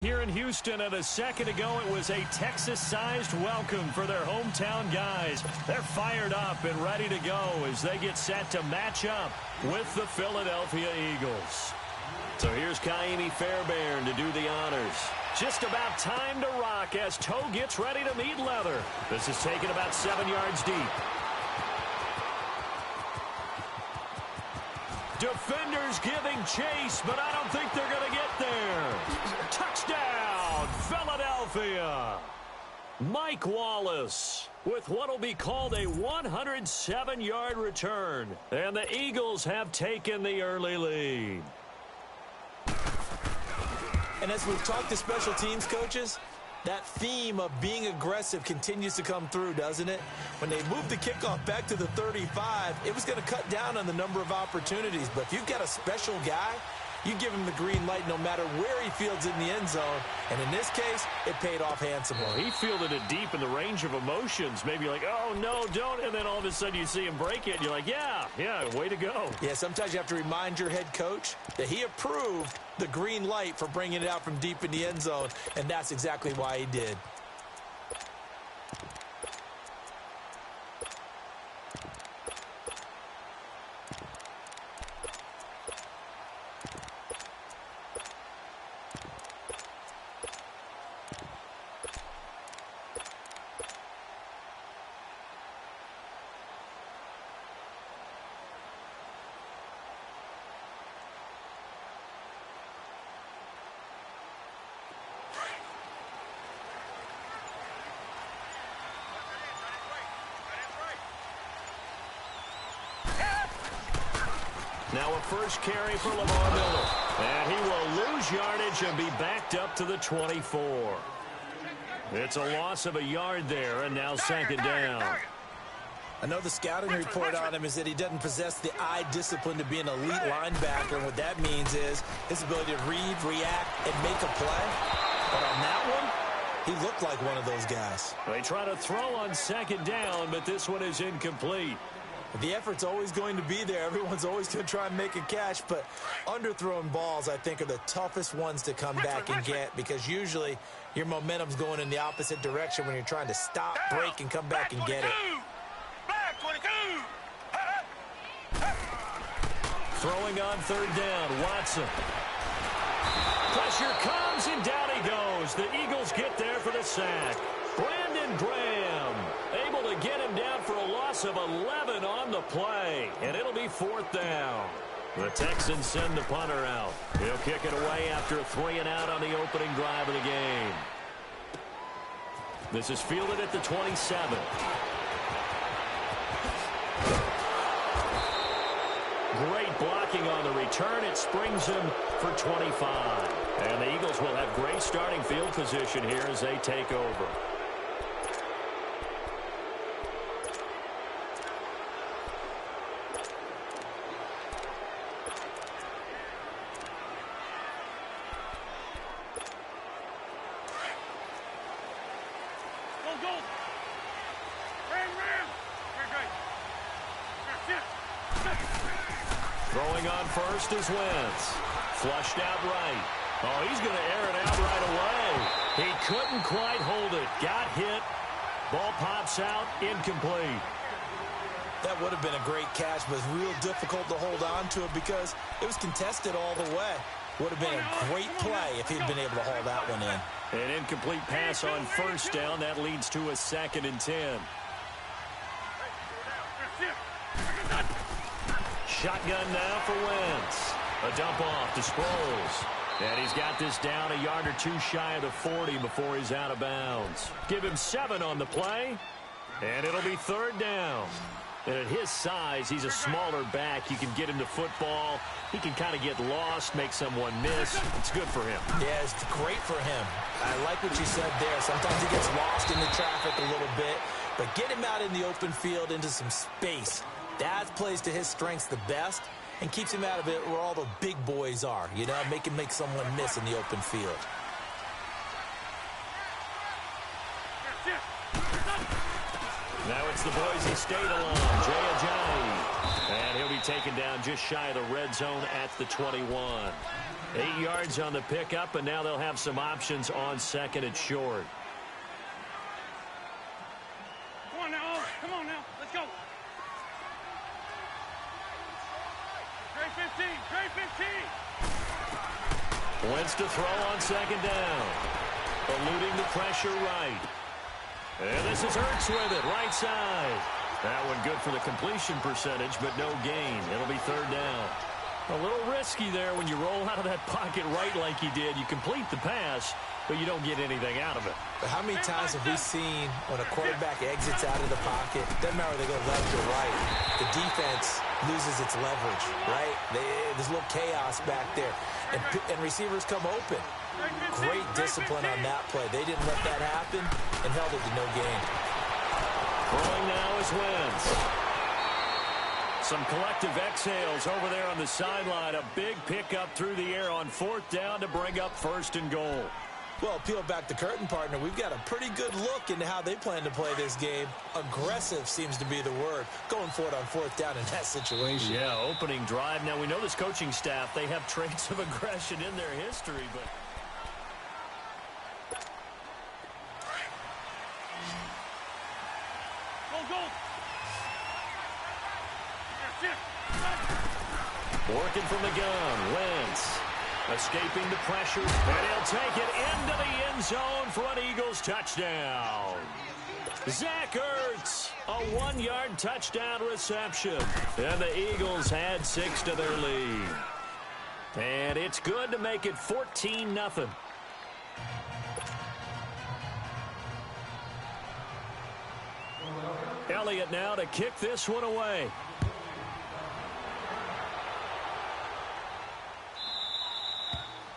Here in Houston, and a second ago, it was a Texas-sized welcome for their hometown guys. They're fired up and ready to go as they get set to match up with the Philadelphia Eagles. So here's Ka'imi Fairbairn to do the honors. Just about time to rock as Toe gets ready to meet leather. This is taken about 7 yards deep. Defenders giving chase, but I don't think they're going to get there. Touchdown, Philadelphia. Mike Wallace with what will be called a 107-yard return. And the Eagles have taken the early lead. And as we've talked to special teams coaches, that theme of being aggressive continues to come through, doesn't it? When they moved the kickoff back to the 35, it was going to cut down on the number of opportunities. But if you've got a special guy, you give him the green light no matter where he fields in the end zone. And in this case, it paid off handsomely. Well, he fielded it deep in the range of emotions. Maybe like, oh, no, don't. And then all of a sudden you see him break it, and you're like, yeah, way to go. Yeah, sometimes you have to remind your head coach that he approved the green light for bringing it out from deep in the end zone, and that's exactly why he did. Now a first carry for Lamar Miller. And he will lose yardage and be backed up to the 24. It's a loss of a yard there, and now second down. I know the scouting report on him is that he doesn't possess the eye discipline to be an elite linebacker. And what that means is his ability to read, react, and make a play. But on that one, he looked like one of those guys. They try to throw on second down, but this one is incomplete. The effort's always going to be there. Everyone's always going to try and make a catch, but underthrown balls, I think, are the toughest ones to come back and get because usually your momentum's going in the opposite direction when you're trying to stop, break, and come back and get it. Throwing on third down, Watson. Pressure comes, and down he goes. The Eagles get there for the sack. Brandon Graham able to get him down for a loss of 11 on the play, and it'll be fourth down. The Texans send the punter out. He'll kick it away after a 3-and-out on the opening drive of the game. This is fielded at the 27. Great blocking on the return. It springs him for 25. And the Eagles will have great starting field position here as they take over. Throwing on first is Wentz. Flushed out right. Oh, he's going to air it out right away. He couldn't quite hold it. Got hit. Ball pops out. Incomplete. That would have been a great catch, but it's real difficult to hold on to it because it was contested all the way. Would have been a great play if he'd been able to haul that one in. An incomplete pass on first down. That leads to a 2nd and 10. Shotgun now for Wentz. A dump off to Sproles. And he's got this down a yard or two shy of the 40 before he's out of bounds. Give him 7 on the play. And it'll be third down. And at his size, he's a smaller back. You can get him to football. He can kind of get lost, make someone miss. It's good for him. Yeah, it's great for him. I like what you said there. Sometimes he gets lost in the traffic a little bit. But get him out in the open field into some space. That plays to his strengths the best and keeps him out of it where all the big boys are. You know, make him make someone miss in the open field. Now it's the Boise State alum, Jay Ajayi. And he'll be taken down just shy of the red zone at the 21. 8 yards on the pickup, and now they'll have some options on second and short. Come on now. Come on now. Let's go. Trey 15. Trey 15. Wentz to throw on second down. Eluding the pressure right. And this is Hurts with it, right side. That one good for the completion percentage, but no gain. It'll be third down. A little risky there when you roll out of that pocket right like he did. You complete the pass, but you don't get anything out of it. But how many times have we seen when a quarterback exits out of the pocket, doesn't matter whether they go left or right, the defense loses its leverage, right? There's a little chaos back there, and receivers come open. Great discipline on that play. They didn't let that happen and held it to no gain. Throwing now is Wentz. Some collective exhales over there on the sideline. A big pickup through the air on fourth down to bring up first and goal. Well, peel back the curtain, partner. We've got a pretty good look into how they plan to play this game. Aggressive seems to be the word. Going for it on fourth down in that situation. Yeah, opening drive. Now, we know this coaching staff, they have traits of aggression in their history, but... Working from the gun, Wentz escaping the pressure, and he'll take it into the end zone for an Eagles touchdown. Zach Ertz, a 1-yard touchdown reception, and the Eagles add 6 to their lead. And it's good to make it 14-0. Elliott now to kick this one away.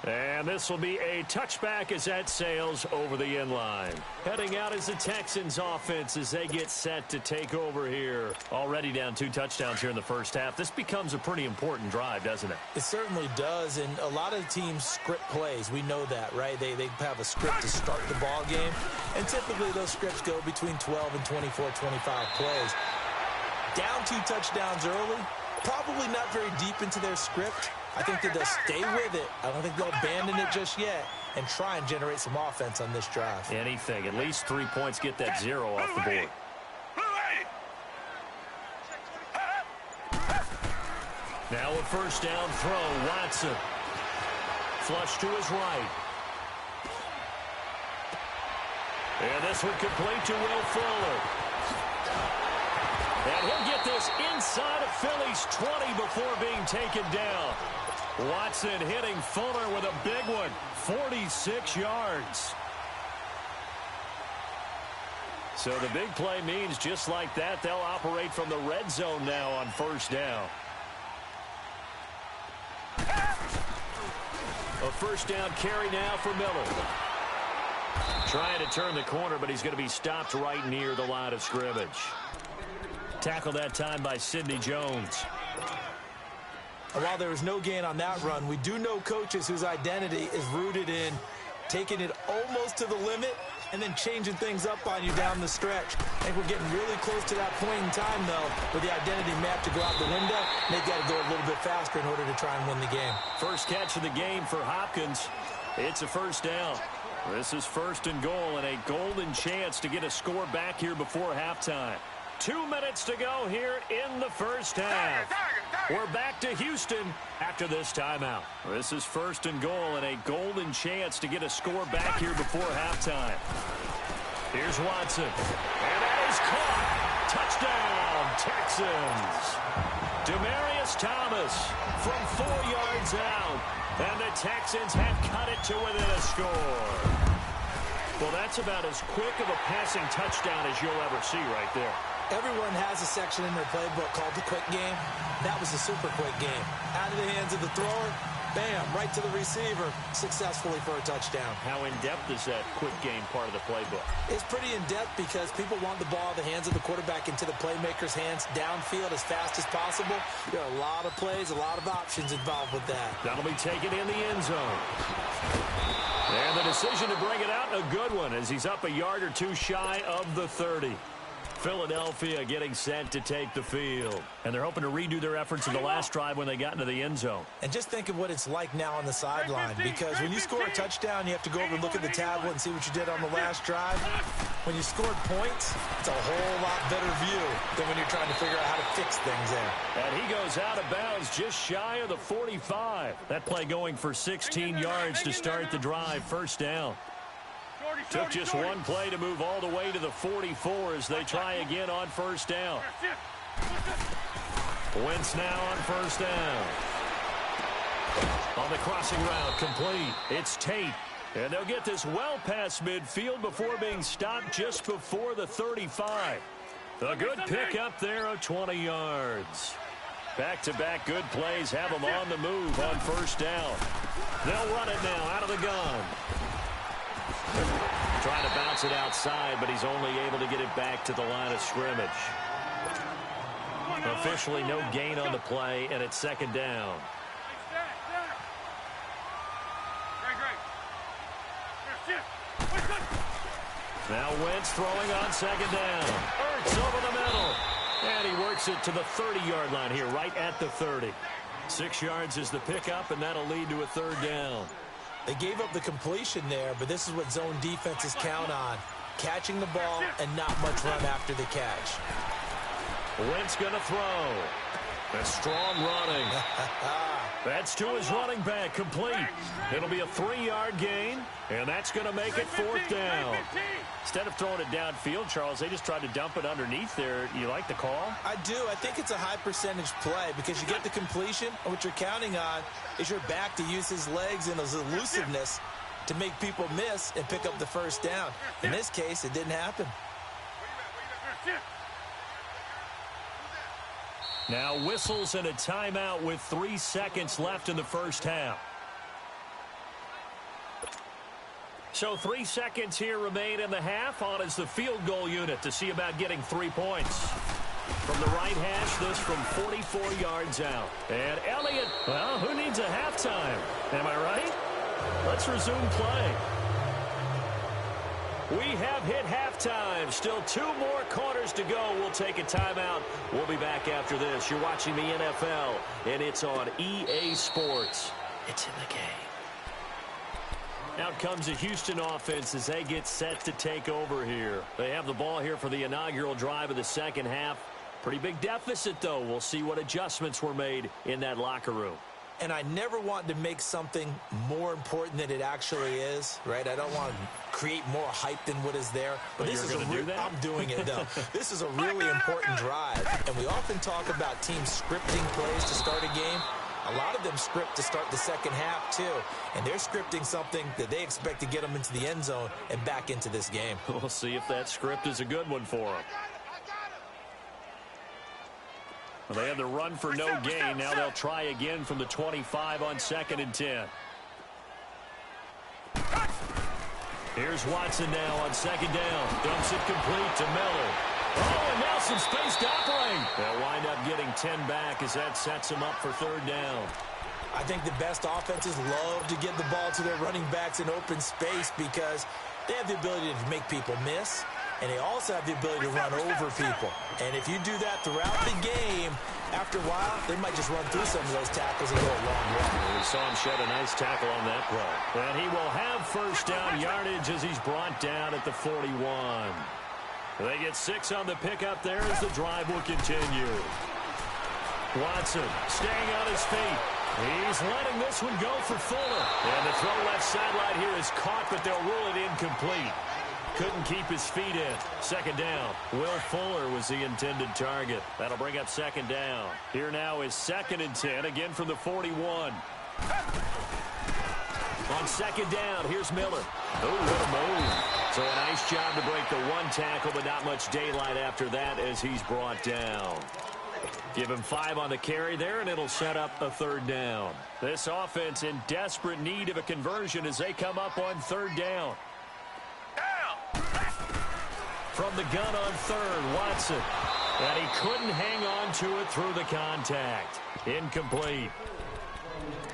And this will be a touchback as that sails over the end line. Heading out is the Texans offense as they get set to take over here. Already down 2 touchdowns here in the first half. This becomes a pretty important drive, doesn't it? It certainly does, and a lot of teams script plays. We know that, right? They have a script to start the ball game, and typically those scripts go between 12 and 24, 25 plays. Down 2 touchdowns early, probably not very deep into their script. I think that they'll stay with it. I don't think they'll abandon it just yet and try and generate some offense on this drive. Anything. At least 3 points, get that 0 off the board. Now a first down throw. Watson. Flush to his right. And this one complete to Will Fuller. And he'll get this inside of Philly's 20 before being taken down. Watson hitting Fuller with a big one, 46 yards. So the big play means just like that, they'll operate from the red zone now on first down. A first down carry now for Miller. Trying to turn the corner, but he's going to be stopped right near the line of scrimmage. Tackled that time by Sidney Jones. While there was no gain on that run, we do know coaches whose identity is rooted in taking it almost to the limit and then changing things up on you down the stretch. I think we're getting really close to that point in time, though, where the identity map to go out the window, and they've got to go a little bit faster in order to try and win the game. First catch of the game for Hopkins. It's a first down. This is first and goal, and a golden chance to get a score back here before halftime. 2 minutes to go here in the first half. We're back to Houston after this timeout. This is first and goal and a golden chance to get a score back here before halftime. Here's Watson. And that is caught. Touchdown, Texans. Demaryius Thomas from 4 yards out. And the Texans have cut it to within a score. Well, that's about as quick of a passing touchdown as you'll ever see right there. Everyone has a section in their playbook called the quick game. That was the super quick game. Out of the hands of the thrower, bam, right to the receiver, successfully for a touchdown. How in-depth is that quick game part of the playbook? It's pretty in-depth because people want the ball in the hands of the quarterback into the playmaker's hands downfield as fast as possible. There are a lot of plays, a lot of options involved with that. That'll be taken in the end zone. And the decision to bring it out, a good one, as he's up a yard or two shy of the 30. Philadelphia getting set to take the field. And they're hoping to redo their efforts in the last drive when they got into the end zone. And just think of what it's like now on the sideline, because when you score a touchdown, you have to go over and look at the tablet and see what you did on the last drive. When you scored points, it's a whole lot better view than when you're trying to figure out how to fix things there. And he goes out of bounds just shy of the 45. That play going for 16 yards to start the drive. First down. Took just one play to move all the way to the 44 as they try again on first down. Wentz now on first down. On the crossing route, complete. It's Tate. And they'll get this well past midfield before being stopped just before the 35. A good pickup there of 20 yards. Back-to-back good plays have them on the move on first down. They'll run it now out of the gun. Trying to bounce it outside, but he's only able to get it back to the line of scrimmage. Officially no gain on the play, and it's second down. Now Wentz throwing on second down. Ertz over the middle. And he works it to the 30-yard line here, right at the 30. 6 yards is the pickup, and that'll lead to a third down. They gave up the completion there, but this is what zone defenses count on. Catching the ball and not much run after the catch. Wentz going to throw. A strong running. That's to his running back, complete. It'll be a 3-yard gain, and that's going to make it fourth down. Instead of throwing it downfield, Charles, they just tried to dump it underneath there. You like the call? I do. I think it's a high percentage play because you get the completion, and what you're counting on is your back to use his legs and his elusiveness to make people miss and pick up the first down. In this case, it didn't happen. Now whistles and a timeout with 3 seconds left in the first half. So 3 seconds here remain in the half. On is the field goal unit to see about getting 3 points. From the right hash, this from 44 yards out. And Elliott, well, who needs a halftime? Am I right? Let's resume play. We have hit halftime. Still 2 more quarters to go. We'll take a timeout. We'll be back after this. You're watching the NFL, and it's on EA Sports. It's in the game. Out comes the Houston offense as they get set to take over here. They have the ball here for the inaugural drive of the second half. Pretty big deficit, though. We'll see what adjustments were made in that locker room. And I never want to make something more important than it actually is, right? I don't want to create more hype than what is there. But this is do that? I'm doing it, though. This is a really important drive. And we often talk about teams scripting plays to start a game. A lot of them script to start the second half, too. And they're scripting something that they expect to get them into the end zone and back into this game. We'll see if that script is a good one for them. Well, they had the run for no gain. Now they'll try again from the 25 on 2nd and 10. Here's Watson now on 2nd down. Dumps it complete to Miller. Oh, and now some space to operate. They'll wind up getting 10 back as that sets them up for 3rd down. I think the best offenses love to get the ball to their running backs in open space because they have the ability to make people miss. And they also have the ability to run over people. And if you do that throughout the game, after a while, they might just run through some of those tackles and go a long way. We saw him shed a nice tackle on that play. And he will have first down yardage as he's brought down at the 41. They get 6 on the pickup there as the drive will continue. Watson staying on his feet. He's letting this one go for Fuller. And the throw left sideline here is caught, but they'll rule it incomplete. Couldn't keep his feet in. 2nd down. Will Fuller was the intended target. That'll bring up 2nd down. Here now is 2nd and 10, again from the 41. On 2nd down, here's Miller. Oh, what a move. So a nice job to break the 1 tackle, but not much daylight after that as he's brought down. Give him 5 on the carry there, and it'll set up a 3rd down. This offense in desperate need of a conversion as they come up on 3rd down. From the gun on 3rd, Watson. And he couldn't hang on to it through the contact. Incomplete.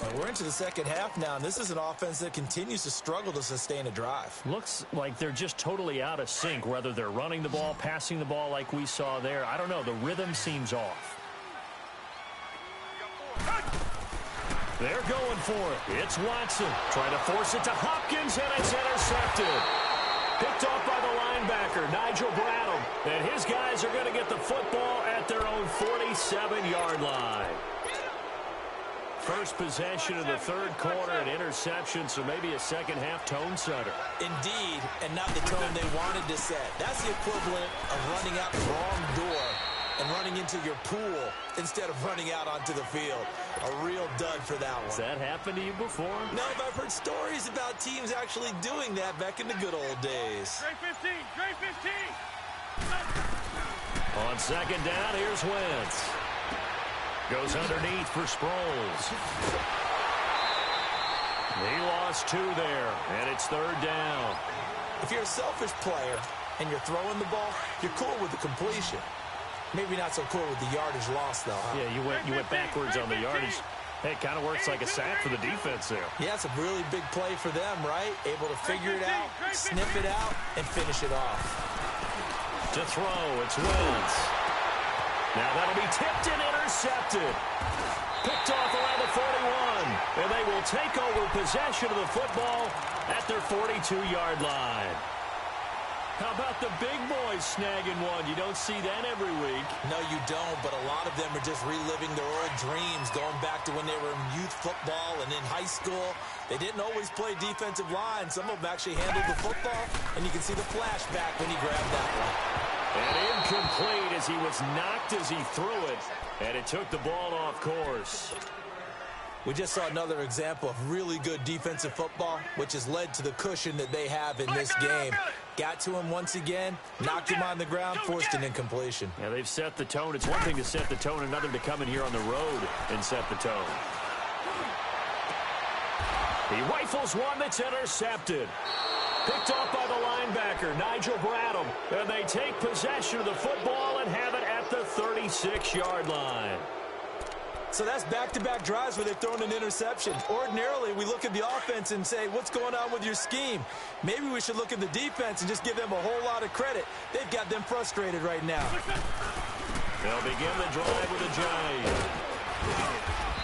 And we're into the second half now, and this is an offense that continues to struggle to sustain a drive. Looks like they're just totally out of sync, whether they're running the ball, passing the ball like we saw there. I don't know. The rhythm seems off. They're going for it. It's Watson trying to force it to Hopkins, and it's intercepted. Picked off by the linebacker, Nigel Bradham. And his guys are going to get the football at their own 47-yard line. First possession of the third quarter, an interception, so maybe a second-half tone setter. Indeed, and not the tone they wanted to set. That's the equivalent of running out the wrong door and running into your pool instead of running out onto the field. A real dud for that one. Has that happened to you before? No, but I've heard stories about teams actually doing that back in the good old days. Trey 15, Trey 15. On second down, here's Wentz. Goes underneath for Sproles. He lost 2 there, and it's third down. If you're a selfish player and you're throwing the ball, you're cool with the completion. Maybe not so cool with the yardage loss, though, huh? Yeah, you went backwards on the yardage. Hey, it kind of works like a sack for the defense there. Yeah, it's a really big play for them, right? Able to figure it out, sniff it out, and finish it off. To throw, it's Wentz. Now that'll be tipped and intercepted. Picked off around the 41. And they will take over possession of the football at their 42-yard line. How about the big boys snagging one? You don't see that every week. No, you don't, but a lot of them are just reliving their old dreams, going back to when they were in youth football and in high school. They didn't always play defensive line. Some of them actually handled the football, and you can see the flashback when he grabbed that one. And incomplete as he was knocked as he threw it, and it took the ball off course. We just saw another example of really good defensive football, which has led to the cushion that they have in this game. Got to him once again, knocked him on the ground, forced an incompletion. Yeah, they've set the tone. It's one thing to set the tone, another to come in here on the road and set the tone. He rifles one that's intercepted. Picked off by the linebacker, Nigel Bradham. And they take possession of the football and have it at the 36-yard line. So that's back-to-back drives where they've thrown an interception. Ordinarily, we look at the offense and say, what's going on with your scheme? Maybe we should look at the defense and just give them a whole lot of credit. They've got them frustrated right now. They'll begin the drive with a giant.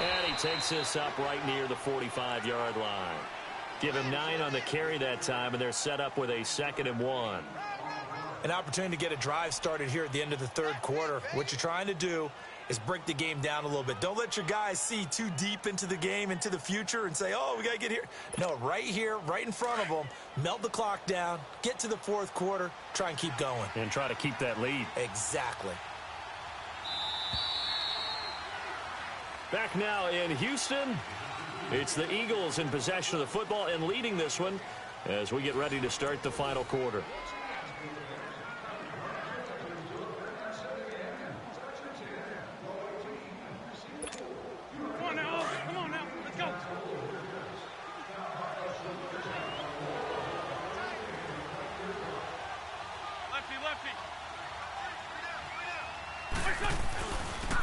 And he takes this up right near the 45-yard line. Give him 9 on the carry that time, and they're set up with a 2nd and 1. An opportunity to get a drive started here at the end of the third quarter. What you're trying to do is break the game down a little bit. Don't let your guys see too deep into the game, into the future, and say, oh, we got to get here. No, right here, right in front of them, melt the clock down, get to the fourth quarter, try and keep going. And try to keep that lead. Exactly. Back now in Houston, it's the Eagles in possession of the football and leading this one as we get ready to start the final quarter.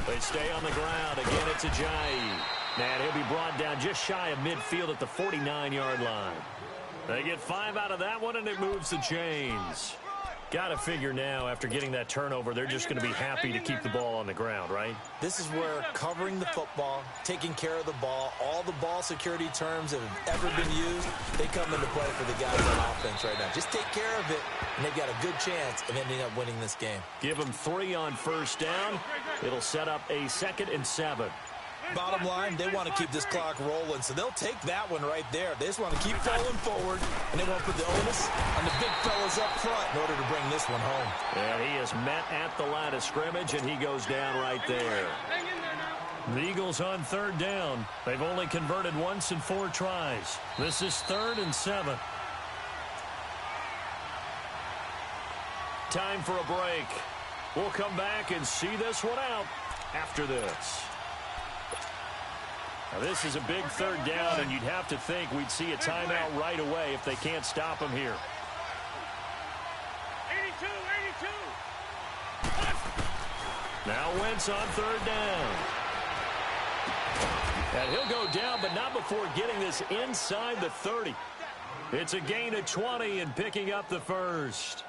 They stay on the ground. Again, it's Ajayi. And he'll be brought down just shy of midfield at the 49-yard line. They get 5 out of that one, and it moves the chains. Got to figure now, after getting that turnover, they're just going to be happy to keep the ball on the ground, right? This is where covering the football, taking care of the ball, all the ball security terms that have ever been used, they come into play for the guys on offense right now. Just take care of it, and they've got a good chance of ending up winning this game. Give them 3 on first down. It'll set up a 2nd and 7. Bottom line, they want to keep this clock rolling, so they'll take that one right there. They just want to keep falling forward, and they want to put the onus on the big fellas up front in order to bring this one home. And he is met at the line of scrimmage, and he goes down right there. The Eagles on third down. They've only converted once in 4 tries. This is 3rd and 7. Time for a break. We'll come back and see this one out after this. Now, this is a big third down, and you'd have to think we'd see a timeout right away if they can't stop him here. 82. Now Wentz on third down. And he'll go down, but not before getting this inside the 30. It's a gain of 20 and picking up the first.